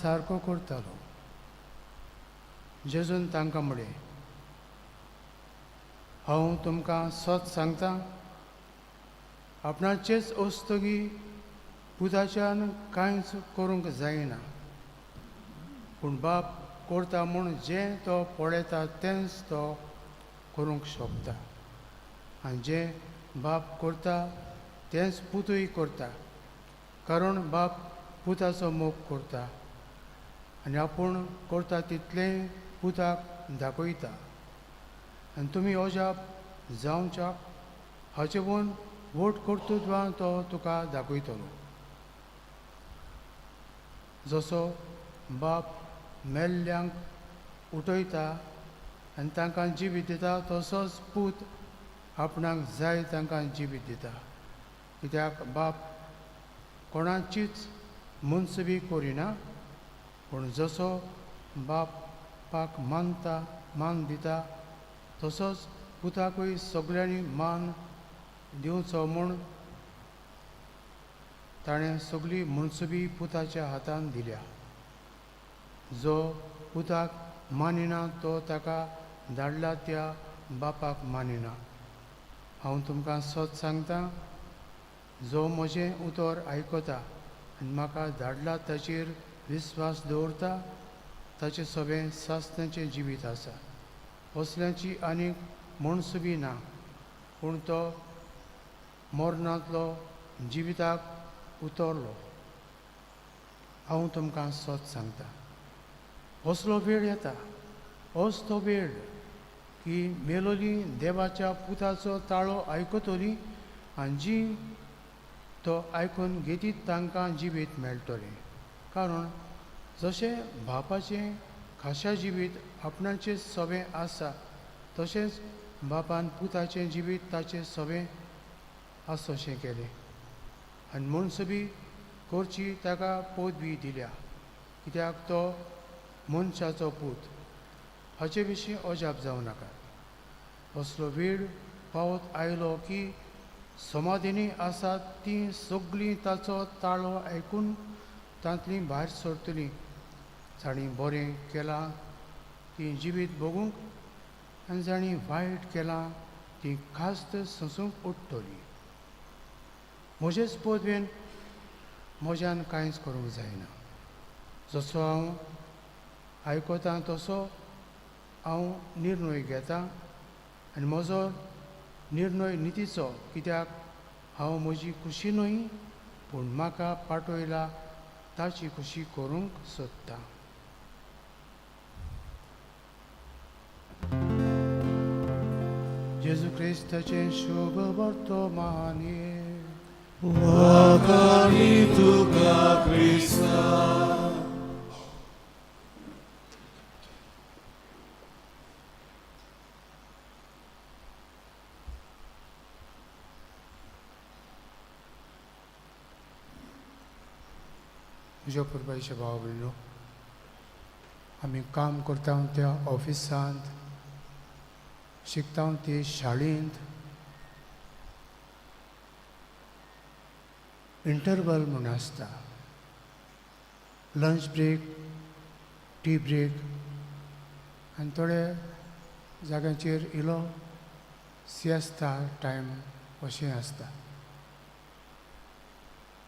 सारको करतालो. जेजून तांकां म्हणलें, हांव तुमकां सत सांगता, आपणाचेच वस्तुगी पुताच्यान कांयच करूंक जायना. पूण बाप करता म्हूण जें तो पळयता तेंच तो करूंक शकता. आनी जें बाप करता तेंच पुतूय करता, कारण बाप पुताचो मोग करता आनी आपूण करता तितलें पुताक दाखयता. आनी तुमी अजाप जावच्याक हाचे पळोवन वोट कर्तृत्वान तो तुका दाखयतलो. जसो बाप मेल्ल्यांक उठयता आनी तांकां जिवीत दिता, तसोच पूत आपणाक जाय तांकां जिवीत दिता. कित्याक बाप कोणाचीच मुनसबी करिना, पूण जसो बापाक मान दिता तसोच पुताकूय सगल्यांनी मान दिवचो म्हूण ताणें सगली मुनसबी पुताच्या हातान दिल्या. जो पुताक मानिना तो ताका धाडला त्या बापाक मानिना. हांव तुमकां सत सांगता, जो म्हजें उतर आयकता आनी म्हाका धाडला ताचेर विस्वास दवरता, ताचें सगळें सासणाचें जिवीत आसा. असल्याची आनीक मुनसबी ना, पूण तो मरणांतलो जिविताक उतरलो. हांव तुमकां सत सांगता, असलो वेळ येता, तो वेळ की मेलोलीं देवाच्या पुताचो ताळो आयकतलीं आनी जीं तो आयकून घेतीत तांकां जिवीत मेळटलें. कारण जशें बापाचें खाशा जिवीत आपणाचें सवें आसा, तशेंच बापान पुताचें जिवीत ताचें सवें आसोशें केलें. आनी मुनसबी करची ताका पदवी दिल्या, कित्याक तो मनशाचो पूत. हाचे विशीं अजाप जावं नाकात. असलो वेळ पावत आयलो की समाधीनी आसात तीं सगळीं ताचो ताळो आयकून तांतलीं भायर सरतलीं. जाणीं बरें केलां तीं जिवीत भोगूंक आनी जाणीं वायट केलां तीं खास्त सोंसूंक उठटलीं. म्हजेच पदवेन म्हज्यान कांयच करूंक जायना. जसो हांव आयकतां तसो हांव निर्णय घेतां आनी म्हजो निर्णय नितीचो, कित्याक हांव म्हजी खुशी न्हय, पूण म्हाका पाठयला ताची खुशी करूंक सोदतां. जेजू क्रिस्ताचें शुभ वर्तमाने Wakani tuka Krista. म्हज्या पुरबायचे भाव भयणो, आमी काम करता त्या ऑफिसांत, शिकता ते शाळेंत, इंटरवल म्हूण आसता. लंच ब्रेक, टी ब्रेक, आनी थोड्या जाग्यांचेर इलो सिएस्ता टायम अशें आसता.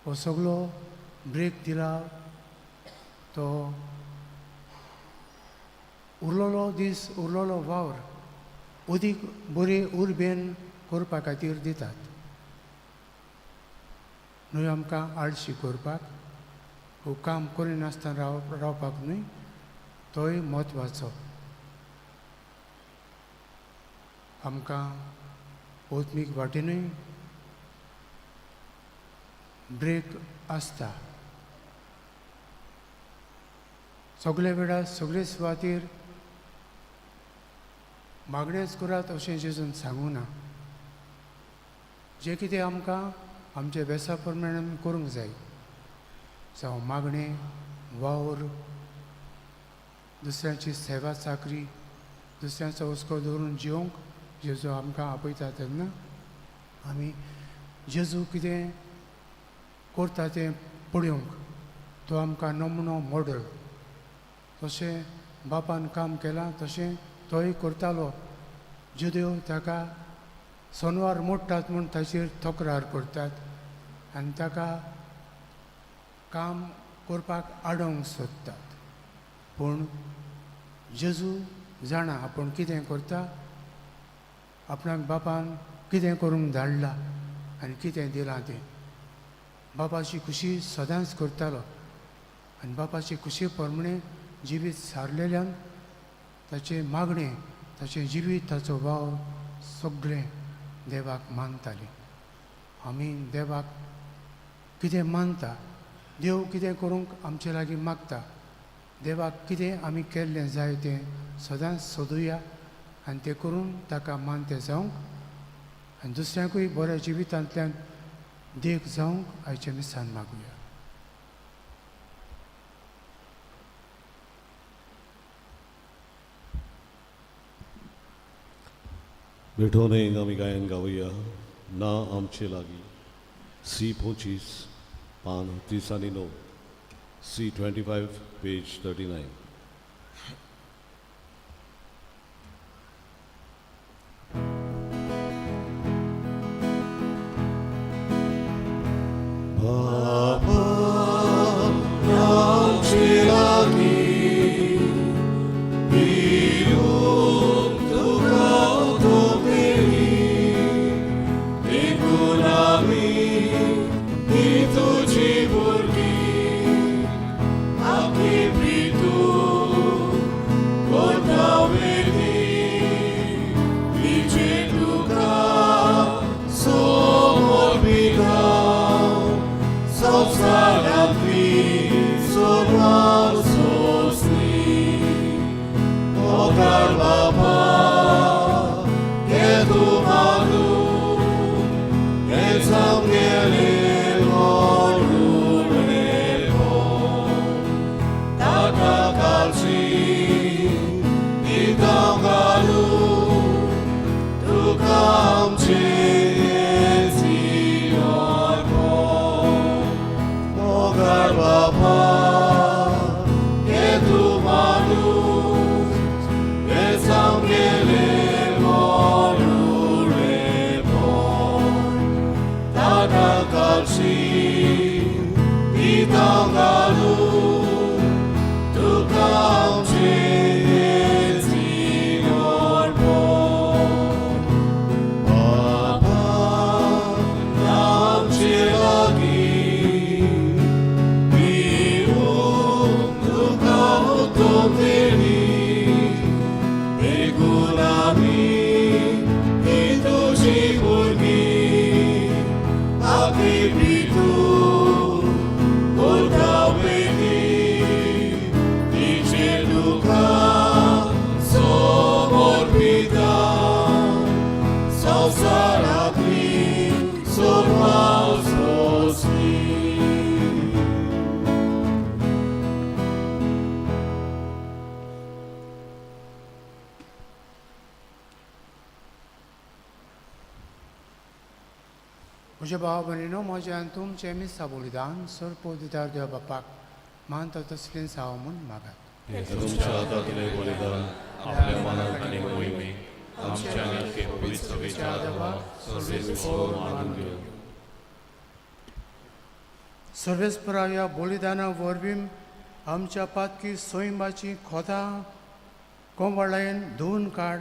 हो सगळो ब्रेक दिला तो उरलोलो दीस, उरलोलो वावर अदीक बरे उर्बेन करपा खातीर दितात. न्हय आमकां आळशी करपाक, वो काम करिनासतना रावपाक न्हय, तोय म्हत्वाचो. आमकां ओत्मीक वाटेनूय ब्रेक आसता. सगळे वेळार सगळे सुवातेर मागणेच करात अशें जेजून सांगूना. जें कितें आमकां आमच्या वेसा प्रमाणे करूंक जाय, जावं मागणें, वावर, दुसऱ्यांची सेवा चाकरी, दुसऱ्यांचो हुस्को दवरून जिवंक जेजू आमकां आपयता तेन्ना आमी जेजू कितें करता तें पळोवंक तो आमकां नमुनो मॉडल तशें बापान काम केलां तशें तोय करतालो. जुदेव ताका सोनवार मोडटात म्हूण ताचेर तक्रार करतात आनी ताका काम करपाक आडोवंक सोदतात. पूण जेजू जाणा आपूण कितें करता, आपणाक बापान कितें करूंक धाडलां आनी कितें दिलां तें. बापाची खुशी सदांच करतालो आनी बापाची खुशी प्रमाणे जिवीत सारलेल्यान ताचे मागणें, ताचें जिवीत, ताचो भाव सगळें देवाक मानतालीं. आमी देवाक कितें मानता, देव कितें करूंक आमचे लागीं मागता, देवाक कितें आमी केल्लें जाय तें सदांच सोदुया आनी तें करून ताका मानतें जावंक आनी दुसऱ्यांकूय बऱ्या जिवितांतल्यान देख जावंक आयच्या मिसान मागुया. विठोनेक आमी गायन गावया. ना आमचे लागीं. C25 पान 39, C25 पेज 39. Baba, आमचे लागीं भिवून तुका तोपेली, देखून आमी ही तुजी भुरगीं, आपली प्रितून करता वेली, तिचे तुका समर्पिता. संवसारांतली सोडवान सोंसली, मोगाळ बापा घे तूं मानून, हे जमलेले व्हडलेपण, ताका काळजी दिता घालून, तुका आमचें मोगाळ बापा घे तूं मानून, हे जमलेले व्हडलेपण, ताका काळजी दिता घालून, तुका आमचें जिणोडपण. बापा, आमचे लागीं देखून आमी ही तुजी भुरगीं, आपली प्रितून करता वेली, तिचे तुका समर्पिता. संवसारांतली सोडवान सोंसली. म्हज्या भाव भयणीनो, म्हज्यान तुमचें मिसा बलिदान सरपोदिदार देवा बापाक मानता तसलें जावं म्हूण मागात. तुमच्या हातांतलें बलिदान आपल्या मनात आनी मोहिमेक आमच्या आनी पवित्र सभेच्या आदाराक सर्वेस्पर मानून घेवन. सर्वेस्परा ह्या बलिदाना वरवीं आमच्या पातकी सोयंबाची खोतां कोंबळायेन धुवन काड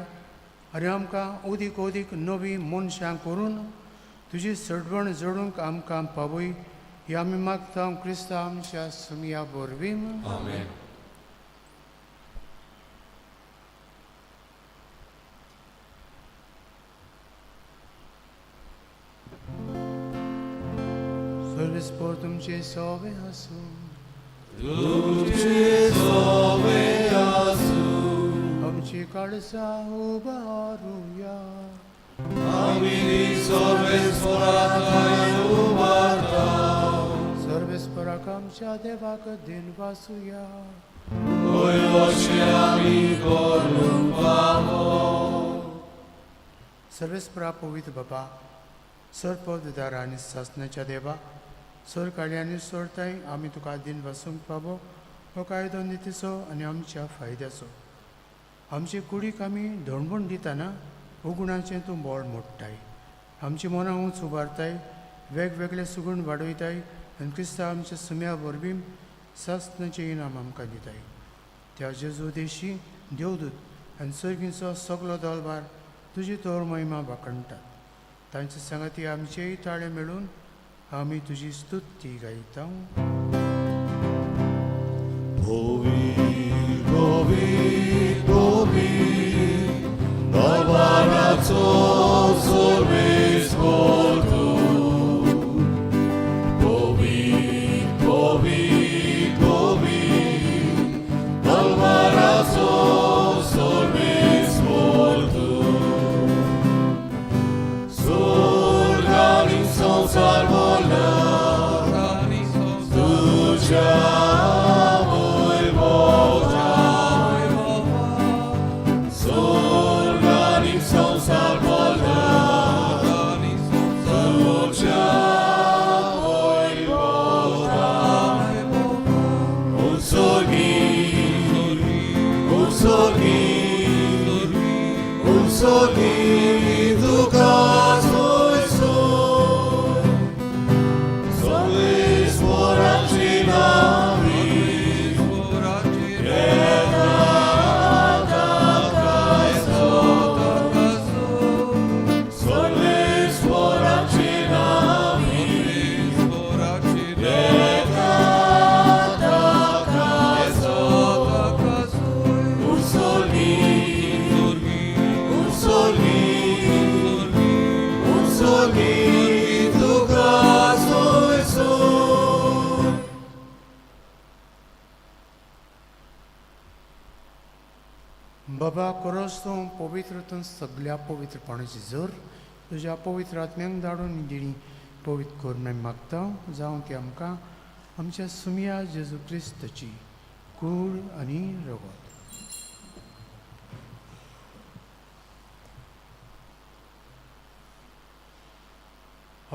आनी आमकां ओदीक ओदीक नवी मनशां करून तुजी सडवण जोडूंक आमकां पावय. ही आमी मागता क्रिस्ता आमच्या सुमया वरवीं. आमेन. सर्वेस्पर तुमचे सवे आसूं. तुमचे सवे आसूं. आमची काळजां उबारुया. आमी सर्वेस्परांत उबारता. सर्वेस्पराक आमच्या देवाक दिनवासुया. अशें आमी करूंक पावो. सर्वेस्परा पवित्र बाबा, सरपददार आनी सासणाच्या देवा, सर काळी आनी सोडताय आमी तुका दिन वासूंक पावो. हो कायदो नितीचो आनी आमच्या फायद्याचो. आमची कुडीक आमी धणभण दितना उगुणाचें तूं बोळ मोडटाय. आमची मनां उंच उबारताय, वेगवेगळे सुगूण वाडयताय आनी क्रिस्तांव आमच्या सुम्या वरवीं सस्नाचें इनाम आमकां दिताय. त्या जेजू देशी देवदूत आनी सर्गीचो सगलो दळबार तुजी तोर महिमा वाखणटात. तांचे सांगाती आमचेय ताळे मेळून आमी तुजी स्तुती गायता. Holy, holy, holy, dałbaraco sorvis voltu. Holy, holy, holy, dałbaraco sorvis voltu. Surganim są salvola, tuja. Solido caso e sol, solis voracinavi, redata caeso, solis voracinavi, redata caeso, solido caso e sol. बाबा खरोच तूं पवित्रतून सगळ्या पवित्रपणाची जोर तुज्या पवित्र आत्म्यांक धाडून दिणी पवित्र करून आमी मागता. जावं ती आमकां आमच्या सुम्या जेजू क्रिस्ताची कूड आनी रगत.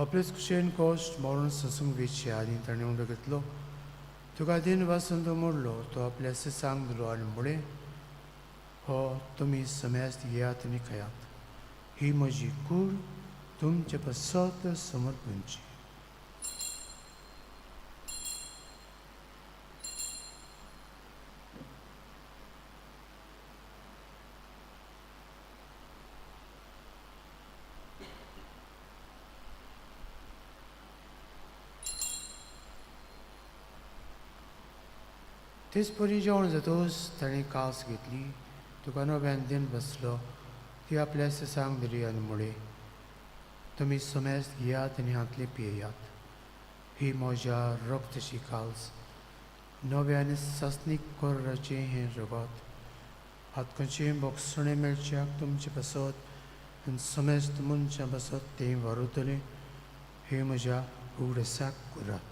आपलेच कुशेन कोश्ट मरून ससूंक वेचचे आनी ताणें उंडो घेतलो. तुका दिन वासून तो मोडलो, तो आपल्या सिसांक दिलो आनी म्हळें, हो तुमी समेस्त येयात आनी खायात. ही म्हजी कूड तुमचे पसत समर्पणची. तेच परी जेवण जातोच ताणें कास घेतली, तुका नव्यान दिन बसलो, ती आपल्या सिसांक दिली आनी म्हळें, तुमी समेस्त घेयात आनी हातले पियेयात. ही म्हज्या रक्ताची काल्स, नव्या आनी सस्नीक कोर्राचें हें रगत. हातकांचें बोगसणें मेळच्याक तुमचे बसत आनी समेस्त मनशां बसत तें वारुतलें. हे म्हज्या उगडसाक करात.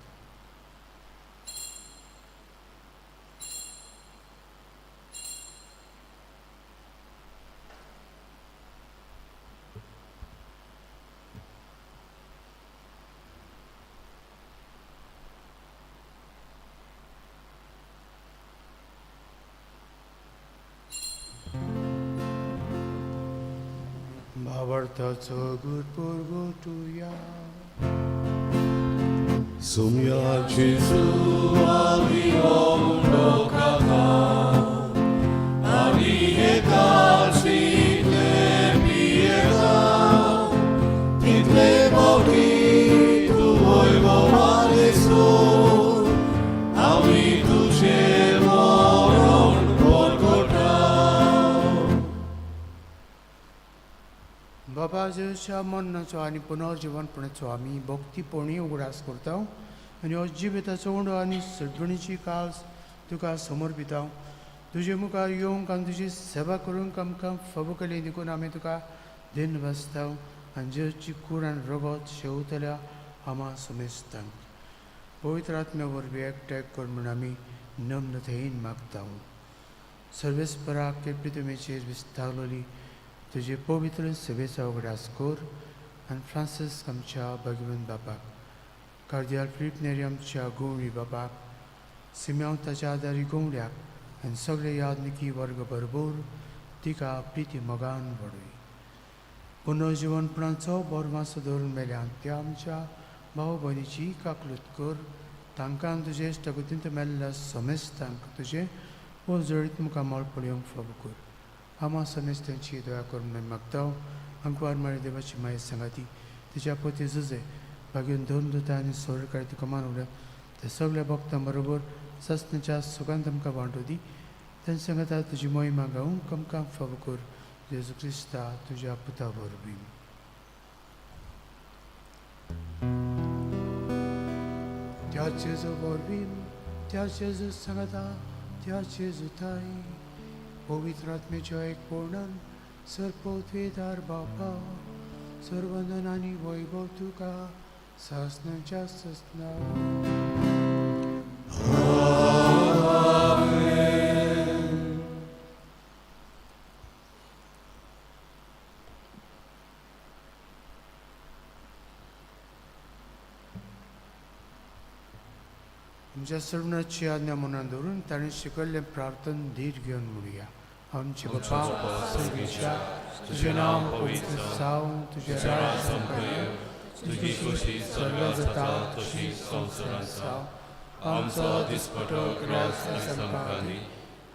Vavartaco gurpurgutuya. Sumia Gesù avio undo cacao, avie calci te pietà, title mogi tu voi vovale sol, avi tu moron porcotao. बाबा जेच्या मरणाचो आनी पुनर्जीवनपणाचो आमी भक्तीपणी उगडास करता आनी हो जिविताचो उंडो आनी सडवणीची काल्स तुका समर्पिता. तुजे मुखार येवंक आनी तुजी सेवा करूंक आमकां फबकली देखून आमी तुका दिन बसता आनी जेची कूड आनी रगत शेवतल्या आमा समेस्तांक पवित्र आत्म्या वरवीं एकठांय कर म्हूण आमी नम्रतायेन मागता. सर्वेस्पराक प्रितमेचेर विस्तारलोली तुजे पवित्र सेवेचा उगडास कर आनी फ्रांसीस आमच्या भगवंत बापाक, कार्दियाल फिलीप नेरी आमच्या गोवळी बापाक, सिम्याव ताच्या आदारी गोंवड्याक आनी सगळे यादनिकी वर्ग बरोबर तिका प्रिती मोगान वडय. पुनर्जीवनपणाचो बोरमासो दवरून मेल्यान त्या आमच्या भाव भयणीची काकलूत कर. तांकां तुजे इश्टगतींत मेल्ल्या समेस्तांक तुजे जळीत मुखार मोळ पळोवंक फावो कर. आमा समेस्तांची दया करून मागताव. अंकवार मारी देवाची माय सांगाती तिच्या पोती झुजे भाग्यून दोन दुता आनी सोरकार तुका मानवल्या ते सगळ्या भक्तां बरोबर ससनाच्या सुखांत आमकां वांटो दी. तांचे सांगता तुजी मोहिमा गावूंक आमकां फावो कर. जेजू क्रिस्ता तुज्या पुता वरवीं. त्या जेजू वरवीं त्या जेजू सांगता त्या जेजू ताई पवित्र आत्मेच्या एक पूर्णान सर्पोद्वेदार बापा सर्वंदन आनी वैभव तुका ससनाच्या ससना. आमच्या सर्वांची आज्ञा मनात धरून ताणें शिकयल्लें प्रार्थन धीर घेवन म्हणुया. आमचे बापा स्वर्गीच्या तुजें नांव पवित्र जावं. तुजें राज संपय. तुजी खुशी स्वर्गांत जाता तशी संवसारांत जावं. आमचो दिसपटो ग्रास आमकां दी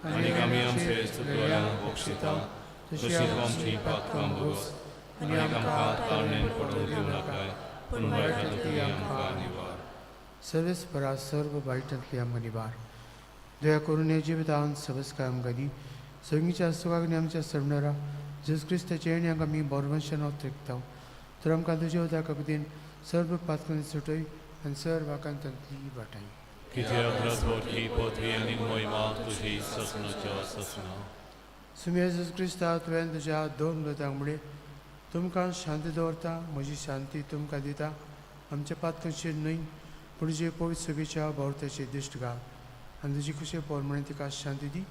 आनी आमी आमचे चुकल्यांक बक्षिता तशी आमची पातकां भोस आनी आमकां तारणेन पडूं दिवं नाकाय पूण वायटांतली आमकां निवार. सर्वेस्परा सर्व वायटांतली आमकां निवार. दया करून हे जिवितांत सबस्काय आमकां दी. सगळींच्या सुखाक आमच्या सरणारा जेजू क्रिस्ताचे येण्याक आमी बोरवंशान उतरिकता. तर आमकां तुज्या उदका खातीर सर्व पातकांनी सुटय आनी सर्व आकांतांतली वाटाय. कित्याक रजवटी पदवी आनी मोहिमा तुजी ससनाच्या ससना. सुमे जेजू क्रिस्ता तुवें तुज्या दोन दुतांक मुळे तुमकां शांती दवरता. म्हजी शांती तुमकां दिता. आमच्या पातकांचेर न्हय पूण तुजे पवित्र सगळीच्या भोंवताचेर दिश्ट घाल आनी तुजी खुशी पोरमणे तिका शांती दी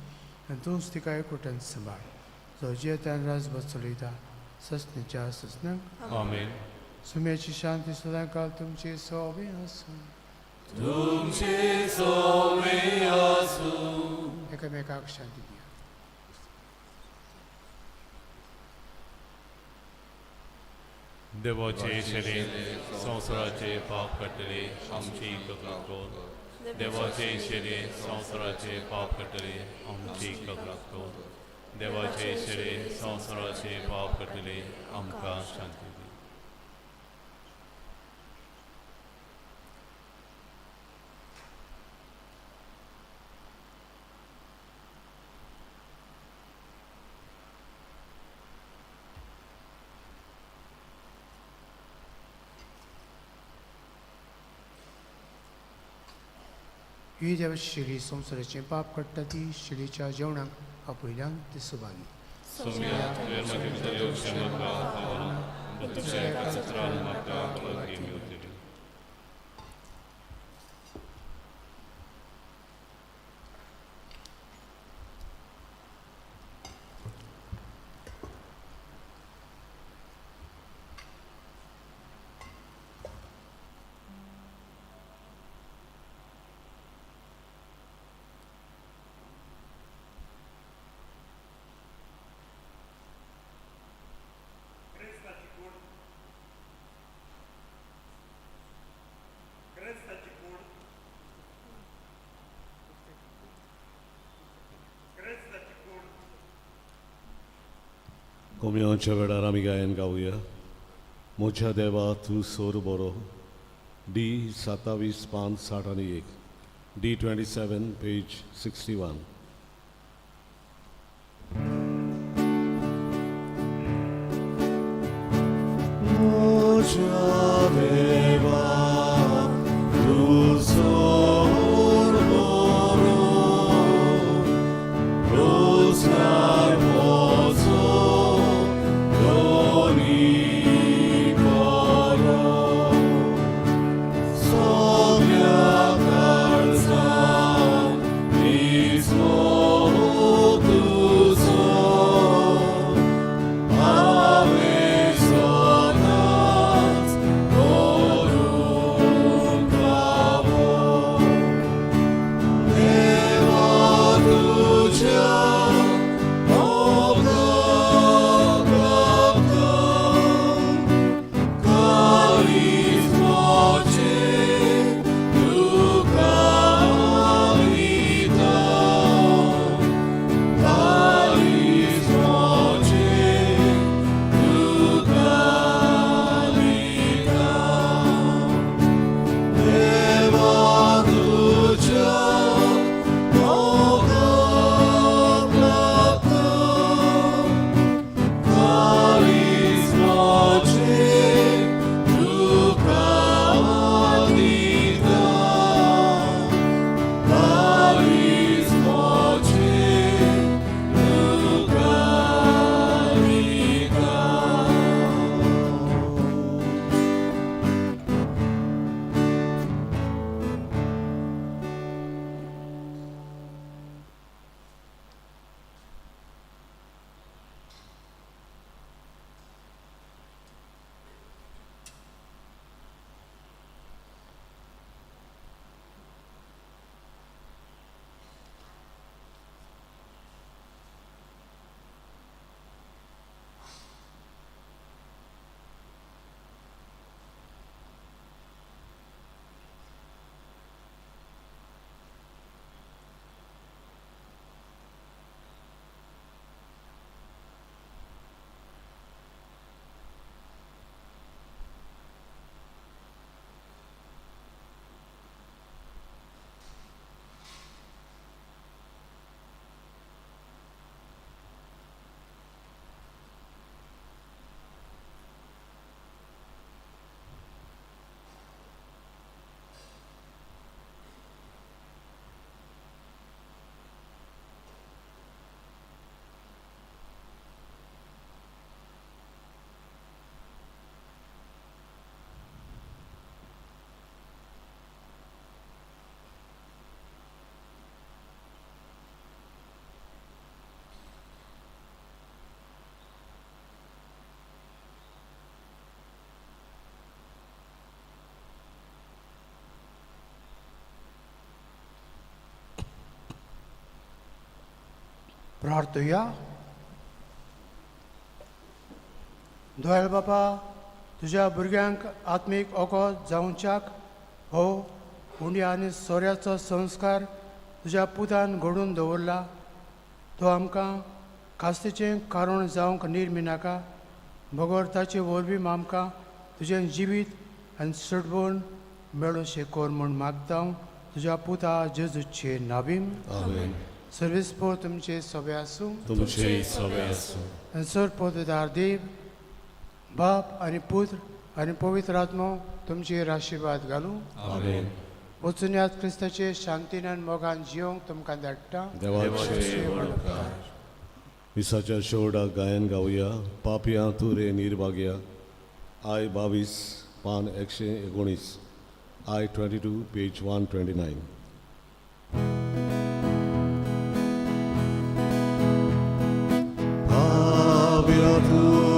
आनी तूंच तिका एकवटान सांबाळ. जो जियेतान राजभर चलयता ससनाच्या ससनाक. आमेन. सुम्याची शांती सदां काल तुमचे सोबे आसूं. तुमचे सोबे आसूं. एकामेकाक शांती दिया. देवाचे शरीर संवसाराचे पाप कटले आमची कबलात कर. देवाचे शरीर संवसाराचे पाप कटले आमची कबलात कर. देवाचे शरीर संवसाराचे पाप कटले आमकां शांती दी. ही देवाची शिडी संवसाराचें पाप काडटा ती शिडीच्या जेवणाक आपयल्यान ती सुबाली. Sumia, verme que te dio क्षमा का तुझे कचरा माता लगी मिलती. Komionच्या वेळार आमी गायन गावया. मोच्या देवा तूं सोर बरो. D 27 पान 61. D 27 page 61. मोच्या देवा तूं सोर बरो. रोजगार Is प्रार्थूया. दयाळ बापा, तुज्या भुरग्यांक आत्मीक ओगोद जावच्याक हो उंड्या आनी सोऱ्याचो संस्कार तुज्या पुतान घडोवन दवरला. तो आमकां कास्तेचें कारण जावंक निर्मिनाका. भगोरताचे वरवीं आमकां तुजें जिवीत आनी सडवण मेळोशें कोर म्हूण मागता. तुज्या पुता जेजूचे नांवीन. आमेन. सर्वेस्पोर तुमचे सभे आसूं. तुमचे सवे आसूं. आनी सर पोतदार देव, बाप आनी पुत्र आनी पवित्र आत्मो तुमचेर आशिर्वाद घालूं. आमेन. वचून याद क्रिस्ताचे शांतीन आनी मोगान जियोंक तुमकां धाडटा. देवाचे वळखार. विसाच्या शेवटाक गायन गावया. पापया तू रे निर्भाग्या. आय 22 पान 119. I 22 page 129. पापया तू